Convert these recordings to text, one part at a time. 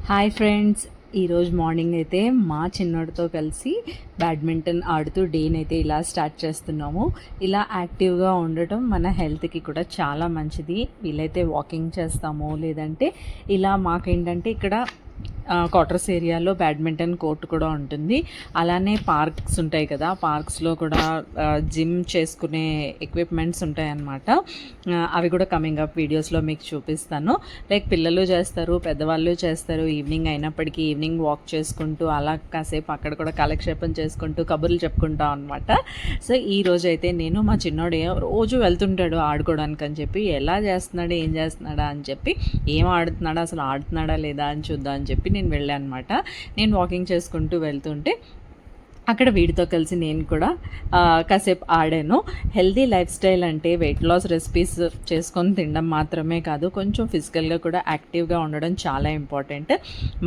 Hi friends, ఈరోజు morning అయితే మా చిన్నోడితో కలిసి బ్యాడ్మింటన్ ఆడుతూ డేని అయితే ఇలా స్టార్ట్ చేస్తున్నాము. ఇలా యాక్టివ్గా ఉండటం మన హెల్త్కి కూడా చాలా మంచిది. వీలైతే వాకింగ్ చేస్తాము, లేదంటే ఇలా మాకేంటంటే ఇక్కడ క్వార్టర్స్ ఏరియాలో బ్యాడ్మింటన్ కోర్ట్ కూడా ఉంటుంది. అలానే పార్క్స్ ఉంటాయి కదా, పార్క్స్లో కూడా జిమ్ చేసుకునే ఎక్విప్మెంట్స్ ఉంటాయన్నమాట. అవి కూడా కమింగ్ అప్ వీడియోస్లో మీకు చూపిస్తాను. లైక్ పిల్లలు చేస్తారు, పెద్దవాళ్ళు చేస్తారు. ఈవినింగ్ అయినప్పటికీ ఈవినింగ్ వాక్ చేసుకుంటూ అలా కాసేపు అక్కడ కూడా కాలక్షేపం చేసుకుంటూ కబుర్లు చెప్పుకుంటాం అనమాట. సో ఈ రోజు అయితే నేను మా చిన్నోడు రోజు వెళ్తుంటాడు ఆడుకోవడానికి అని చెప్పి, ఎలా చేస్తున్నాడు ఏం చేస్తున్నాడా అని చెప్పి, ఏం ఆడుతున్నాడా అసలు ఆడుతున్నాడా లేదా అని చూద్దాం అని చెప్పి నేను వెళ్ళాను అనమాట. నేను వాకింగ్ చేసుకుంటూ వెళ్తుంటే అక్కడ వీడితో కలిసి నేను కూడా కాసేపు ఆడాను. హెల్దీ లైఫ్ స్టైల్ అంటే వెయిట్ లాస్ రెసిపీస్ చేసుకొని తినడం మాత్రమే కాదు, కొంచెం ఫిజికల్గా కూడా యాక్టివ్గా ఉండడం చాలా ఇంపార్టెంట్.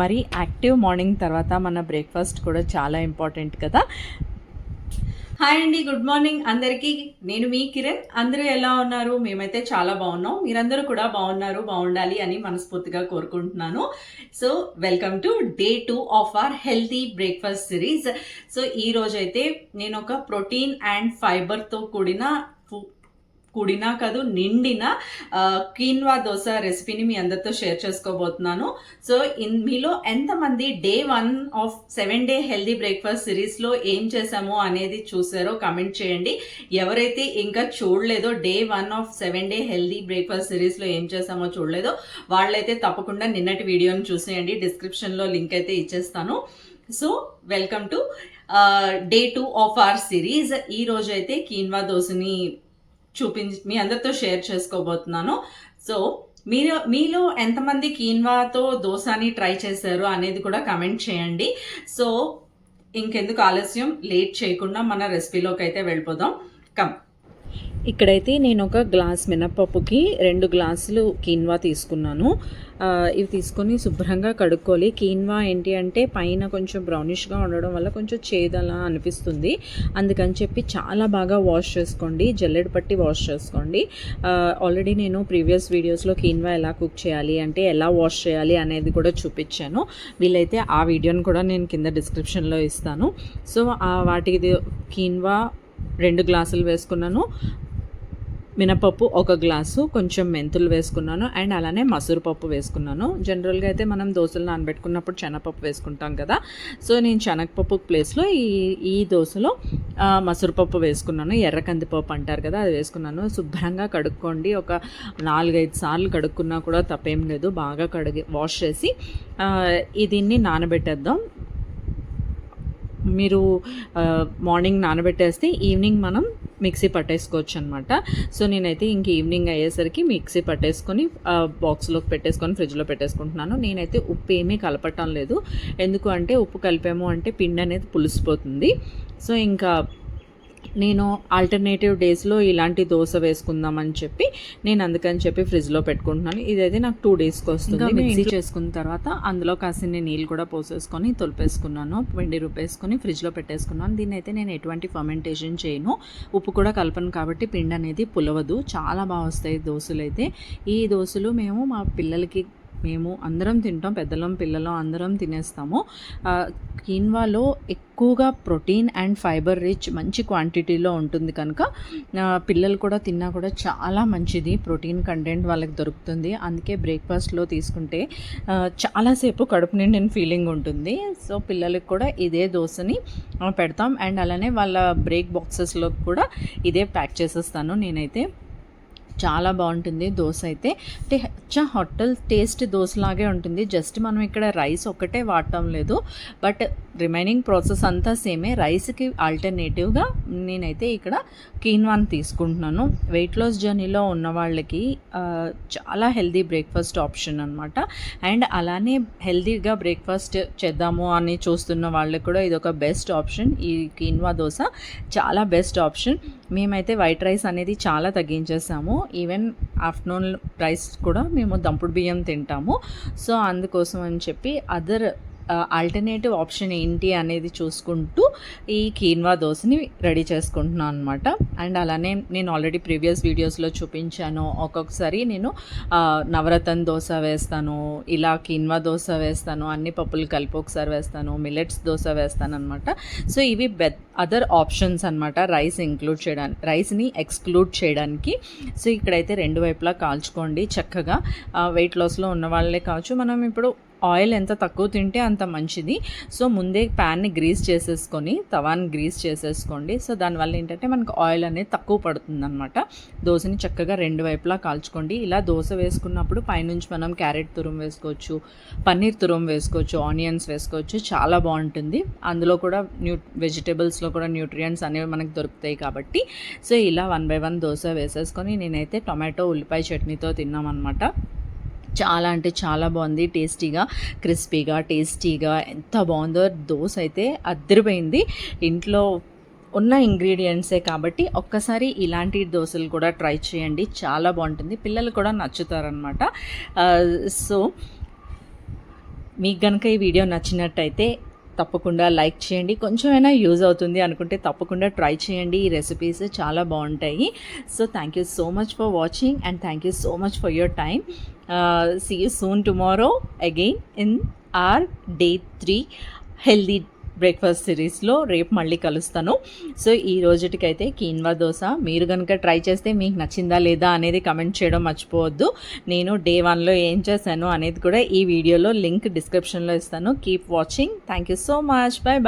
మరి యాక్టివ్ మార్నింగ్ తర్వాత మన బ్రేక్ఫాస్ట్ కూడా చాలా ఇంపార్టెంట్ కదా. హాయ్ అండి, గుడ్ మార్నింగ్ అందరికీ. నేను మీ కిరణ్. అందరూ ఎలా ఉన్నారు? మేమైతే చాలా బాగున్నాం. మీరందరూ కూడా బాగున్నారు, బాగుండాలి అని మనస్ఫూర్తిగా కోరుకుంటున్నాను. So welcome to day 2 of our healthy breakfast series. So ఈ రోజైతే నేను ఒక ప్రోటీన్ అండ్ ఫైబర్తో నిండిన కీన్వా దోశ రెసిపీని మీ అందరితో షేర్ చేసుకోబోతున్నాను. సో మీలో ఎంతమంది day 1 of 7-day healthy breakfast సిరీస్లో ఏం చేశామో అనేది చూసారో కమెంట్ చేయండి. ఎవరైతే ఇంకా చూడలేదో, day 1 of 7-day healthy breakfast సిరీస్లో ఏం చేశామో చూడలేదో వాళ్ళైతే తప్పకుండా నిన్నటి వీడియోని చూసేయండి. డిస్క్రిప్షన్లో లింక్ అయితే ఇచ్చేస్తాను. So welcome to day 2 of our series. ఈ రోజు అయితే కీన్వా దోశని మీ అందరితో షేర్ చేసుకోబోతున్నాను. సో మీలో ఎంతమంది కీన్వాతో దోశని ట్రై చేశారు అనేది కూడా కమెంట్ చేయండి. సో ఇంకెందుకు ఆలస్యం, లేట్ చేయకుండా మన రెసిపీలోకి అయితే వెళ్ళిపోదాం. ఇక్కడైతే నేను ఒక గ్లాస్ మినపప్పుకి 2 గ్లాసులు కీన్వా తీసుకున్నాను. ఇవి తీసుకొని శుభ్రంగా కడుక్కోవాలి. కీన్వా ఏంటి అంటే పైన కొంచెం బ్రౌనిష్గా ఉండడం వల్ల కొంచెం చేదలా అనిపిస్తుంది. అందుకని చెప్పి చాలా బాగా వాష్ చేసుకోండి, జల్లెడ పట్టి వాష్ చేసుకోండి. ఆల్రెడీ నేను ప్రీవియస్ వీడియోస్లో కీన్వా ఎలా కుక్ చేయాలి అంటే ఎలా వాష్ చేయాలి అనేది కూడా చూపించాను. వీలైతే ఆ వీడియోని కూడా నేను కింద డిస్క్రిప్షన్లో ఇస్తాను. సో వాటికి కీన్వా 2 గ్లాసులు వేసుకున్నాను, మినపప్పు 1 గ్లాసు, కొంచెం మెంతులు వేసుకున్నాను, అండ్ అలానే మసూరు పప్పు వేసుకున్నాను. జనరల్గా అయితే మనం దోశలు నానబెట్టుకున్నప్పుడు శనగపప్పు వేసుకుంటాం కదా. సో నేను శనగపప్పు ప్లేస్లో ఈ దోశలో మసూరు పప్పు వేసుకున్నాను. ఎర్ర కందిపప్పు అంటారు కదా, అది వేసుకున్నాను. శుభ్రంగా కడుక్కోండి. ఒక 4-5 సార్లు కడుక్కున్నా కూడా తప్పేం లేదు. బాగా వాష్ చేసి దీన్ని నానబెట్టేద్దాం. మీరు మార్నింగ్ నానబెట్టేస్తే ఈవినింగ్ మనం మిక్సీ పట్టేసుకోవచ్చు అనమాట. సో నేనైతే ఇంక ఈవినింగ్ అయ్యేసరికి మిక్సీ పట్టేసుకొని బాక్స్లోకి పెట్టేసుకొని ఫ్రిడ్జ్లో పెట్టేసుకుంటున్నాను. నేనైతే ఉప్పు ఏమీ కలపటం లేదు. ఎందుకు అంటే ఉప్పు కలిపాము అంటే పిండి అనేది పులిసిపోతుంది. సో ఇంకా నేను ఆల్టర్నేటివ్ డేస్లో ఇలాంటి దోశ వేసుకుందామని చెప్పి నేను అందుకని చెప్పి ఫ్రిడ్జ్లో పెట్టుకుంటున్నాను. ఇదైతే నాకు 2 డేస్కి వస్తుంది. మిక్సీ చేసుకున్న తర్వాత అందులో కాసిన నీళ్ళు కూడా పోసేసుకొని తొలిపేసుకున్నాను, పిండి రుబ్బేసుకొని ఫ్రిడ్జ్లో పెట్టేసుకున్నాను. దీన్ని అయితే నేను ఎటువంటి ఫర్మెంటేషన్ చేయను, ఉప్పు కూడా కలపను కాబట్టి పిండి అనేది పులవదు. చాలా బాగా వస్తాయి దోశలు అయితే. ఈ దోశలు మా పిల్లలకి మేము అందరం తింటాం, పెద్దలం పిల్లలం అందరం తినేస్తాము. కీన్వాలో ఎక్కువగా ప్రోటీన్ అండ్ ఫైబర్ రిచ్ మంచి క్వాంటిటీలో ఉంటుంది కనుక పిల్లలు కూడా తిన్నా కూడా చాలా మంచిది. ప్రోటీన్ కంటెంట్ వాళ్ళకి దొరుకుతుంది. అందుకే బ్రేక్ఫాస్ట్లో తీసుకుంటే చాలాసేపు కడుపు నిండిన ఫీలింగ్ ఉంటుంది. సో పిల్లలకి కూడా ఇదే దోశని పెడతాం. అండ్ అలానే వాళ్ళ బ్రేక్ బాక్సెస్లో కూడా ఇదే ప్యాక్ చేసేస్తాను నేనైతే. చాలా బాగుంటుంది దోశ అయితే. అంటే హోటల్ టేస్ట్ దోశలాగే ఉంటుంది. జస్ట్ మనం ఇక్కడ రైస్ ఒక్కటే వాడటం లేదు, బట్ రిమైనింగ్ ప్రాసెస్ అంతా సేమే. రైస్కి ఆల్టర్నేటివ్గా నేనైతే ఇక్కడ కీన్వాని తీసుకుంటున్నాను. వెయిట్ లాస్ జర్నీలో ఉన్న వాళ్ళకి చాలా హెల్దీ బ్రేక్ఫాస్ట్ ఆప్షన్ అనమాట. అండ్ అలానే హెల్దీగా బ్రేక్ఫాస్ట్ చేద్దాము అని చూస్తున్న వాళ్ళకి కూడా ఇదొక బెస్ట్ ఆప్షన్. ఈ కీన్వా దోశ చాలా బెస్ట్ ఆప్షన్. మేమైతే వైట్ రైస్ అనేది చాలా తగ్గించేసాము. ఈవెన్ ఆఫ్టర్నూన్ రైస్ కూడా మేము దంపుడు బియ్యం తింటాము. సో అందుకోసం అని చెప్పి అదర్ ఆల్టర్నేటివ్ ఆప్షన్ ఏంటి అనేది చూసుకుంటూ ఈ కీన్వా దోశని రెడీ చేసుకుంటున్నాను అనమాట. అండ్ అలానే నేను ఆల్రెడీ ప్రీవియస్ వీడియోస్లో చూపించాను, ఒక్కొక్కసారి నేను నవరత్న దోశ వేస్తాను, ఇలా కీన్వా దోశ వేస్తాను, అన్ని పప్పులు కలిపి ఒకసారి వేస్తాను, మిల్లెట్స్ దోశ వేస్తాను అనమాట. సో ఇవి అదర్ ఆప్షన్స్ అనమాట రైస్ని ఎక్స్క్లూడ్ చేయడానికి. సో ఇక్కడైతే రెండు వైపులా కాల్చుకోండి చక్కగా. వెయిట్ లాస్లో ఉన్న వాళ్ళే కావచ్చు, మనం ఇప్పుడు ఆయిల్ ఎంత తక్కువ తింటే అంత మంచిది. సో ముందే ప్యాన్ని గ్రీస్ చేసేసుకొని తవాని గ్రీస్ చేసేసుకోండి. సో దానివల్ల ఏంటంటే మనకు ఆయిల్ అనేది తక్కువ పడుతుంది అనమాట. దోశని చక్కగా రెండు వైపులా కాల్చుకోండి. ఇలా దోశ వేసుకున్నప్పుడు పైనుంచి మనం క్యారెట్ తురుము వేసుకోవచ్చు, పన్నీర్ తురుము వేసుకోవచ్చు, ఆనియన్స్ వేసుకోవచ్చు, చాలా బాగుంటుంది. అందులో కూడా వెజిటేబుల్స్లో కూడా న్యూట్రియంట్స్ అనేవి మనకు దొరుకుతాయి కాబట్టి. సో ఇలా 1 by 1 దోశ వేసేసుకొని నేనైతే టొమాటో ఉల్లిపాయ చట్నీతో తిన్నామన్నమాట. చాలా అంటే చాలా బాగుంది, టేస్టీగా, క్రిస్పీగా, టేస్టీగా ఎంత బాగుందో. దోశ అయితే అద్దరిపోయింది. ఇంట్లో ఉన్న ఇంగ్రీడియంట్సే కాబట్టి ఒక్కసారి ఇలాంటి దోశలు కూడా ట్రై చేయండి, చాలా బాగుంటుంది, పిల్లలు కూడా నచ్చుతారనమాట. సో మీకు కనుక ఈ వీడియో నచ్చినట్టయితే తప్పకుండా లైక్ చేయండి. కొంచెమైనా యూజ్ అవుతుంది అనుకుంటే తప్పకుండా ట్రై చేయండి. ఈ రెసిపీస్ చాలా బాగుంటాయి. So thank you so much for watching and thank you so much for your time. See you soon tomorrow again in our day 3 healthy breakfast సిరీస్లో. రేపు మళ్ళీ కలుస్తాను. సో ఈ రోజుటికైతే కీన్వా దోశ మీరు కనుక ట్రై చేస్తే మీకు నచ్చిందా లేదా అనేది కమెంట్ చేయడం మర్చిపోవద్దు. నేను డే 1లో ఏం చేశాను అనేది కూడా ఈ వీడియోలో లింక్ డిస్క్రిప్షన్లో ఇస్తాను. Keep watching. Thank you so much. Bye bye.